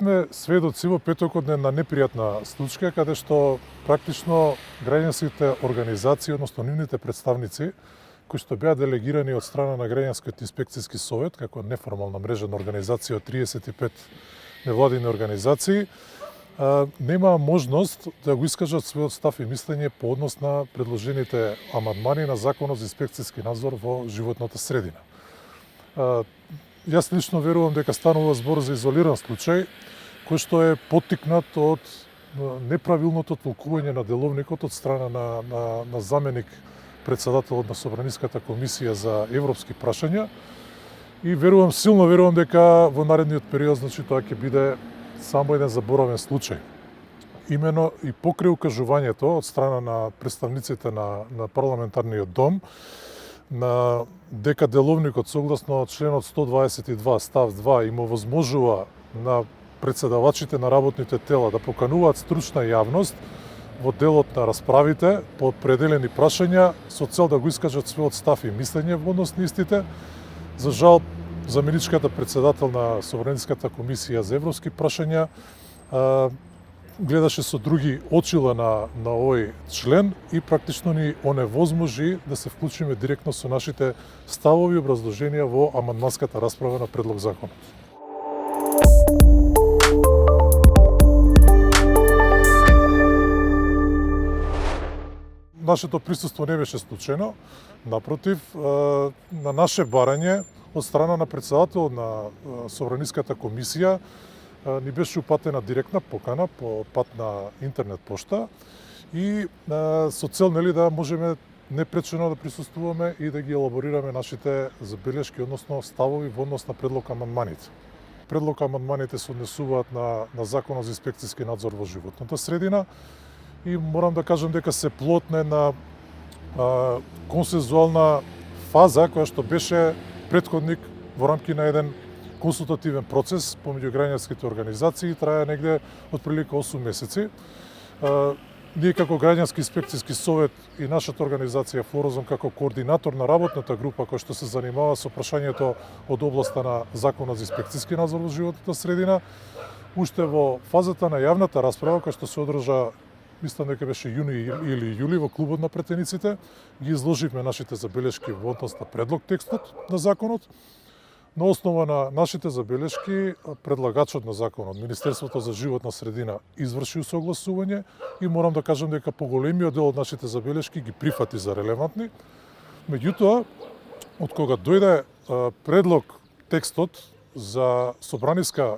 Бевме сведоци во петокот на непријатна случка, каде што практично граѓанските организации, односно нивните представници, кои што беа делегирани од страна на Граѓанскиот инспекцијски совет, како неформална мрежена организација од 35 невладини организации, немаа можност да го искажат својот став и мислење по однос на предложените амандмани на Законот за инспекцијски надзор во животната средина. Јас лично верувам дека станува збор за изолиран случај, кој што е поттикнат од неправилното толкување на деловникот од страна на заменик председателот на Собраниската комисија за европски прашања и силно верувам дека во наредниот период тоа ќе биде само еден заборавен случај. Имено и покрај укажувањето од страна на представниците на парламентарниот дом на дека деловникот согласно членот 122 став 2 им овозможува на председавачите на работните тела да покануваат стручна јавност во делот на расправите по определени прашања со цел да го искажат својот став и мислење во однос на истите. За жал, заменичката председател на Собраниската комисија за европски прашања гледаше со други очила на овој член и практично ни оневозможи да се вклучиме директно со нашите ставови и образложенија во амандманската расправа на предлог законот. Нашето присуство не беше случајно, напротив, на наше барање од страна на председателот на Собраниската комисија ни беше упатена директна покана по пат на интернет пошта и со цел да можеме непречено да присуствуваме и да ги елаборираме нашите забелешки, односно ставови во однос на предлог амандманите. Предлог амандманите се однесуваат на Законот за инспекцијски надзор во животната средина и морам да кажам дека се плод на една консензуална фаза која што беше претходник во рамки на еден консултативен процес помеѓу граѓанските организации, трае негде отприлика 8 месеци. Ние како Граѓански инспекцијски совет и нашата организација Флорозон како координатор на работната група која што се занимава со прашањето од областа на Законот за инспекцијски надзор во животната средина, уште во фазата на јавната расправа која што се одржа, мислам дека беше јуни или јули во клубот на претениците, ги изложивме нашите забелешки во однос на предлог текстот на законот. На основа на нашите забелешки, предлагачот на законот, Министерството за животна средина, изврши усогласување и морам да кажам дека поголемиот дел од нашите забелешки ги прифати за релевантни. Меѓутоа, од кога дојде предлог текстот за собраниска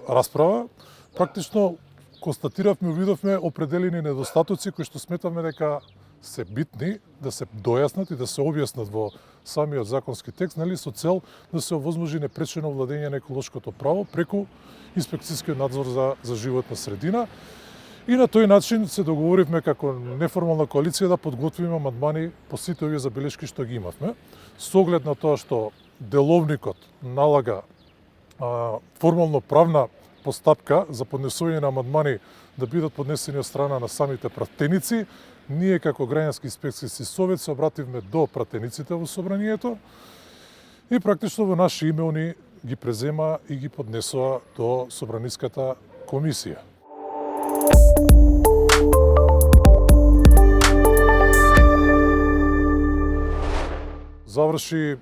расправа, практично констатиравме, увидовме определени недостатоци кои што сметавме дека се битни да се дојаснат и да се објаснат во самиот законски текст, со цел да се овозможи непречено владење на еколошкото право преку инспекцијскиот надзор за животна средина. И на тој начин се договоривме како неформална коалиција да подготвиме амандмани по сите овие забелешки што ги имавме, со оглед на тоа што деловникот налага формално правна постапка за поднесување на амандмани да бидат поднесени од страна на самите пратеници. Ние како Граѓански инспекцијски совет се обративме до пратениците во собранието и практично во наше име они ги презема и ги поднесоа до Собраниската комисија. Заврши,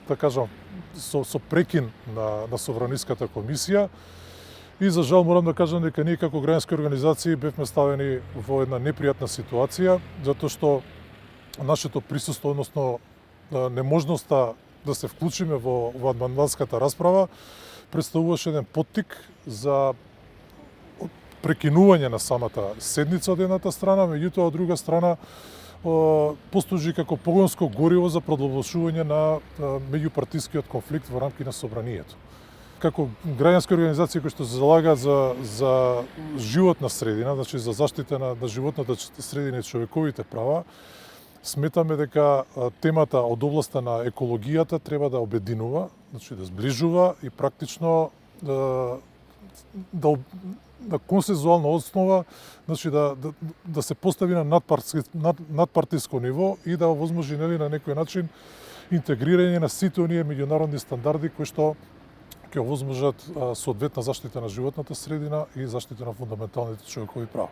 да кажам, со прекин на Собраниската комисија. И за жал морам да кажам дека ние како граѓански организации бевме ставени во една непријатна ситуација, затоа што нашето присуство, односно неможноста да се вклучиме во амандманската расправа, представуваше еден поттик за прекинување на самата седница од едната страна, меѓутоа од друга страна послужи како погонско гориво за продолжување на меѓупартискиот конфликт во рамки на собранието. Како граѓански организации кои што се залагаат за животна средина, значи за заштита на животната средина и човековите права, сметаме дека темата од областа на екологијата треба да обединува, значи да зближува и практично на консензуална основа, значи да се постави на надпартиско ниво и да овозможи на некој начин интегрирање на сите оние меѓународни стандарди кои што ќе овозможат соодветна заштита на животната средина и заштита на фундаменталните човекови права.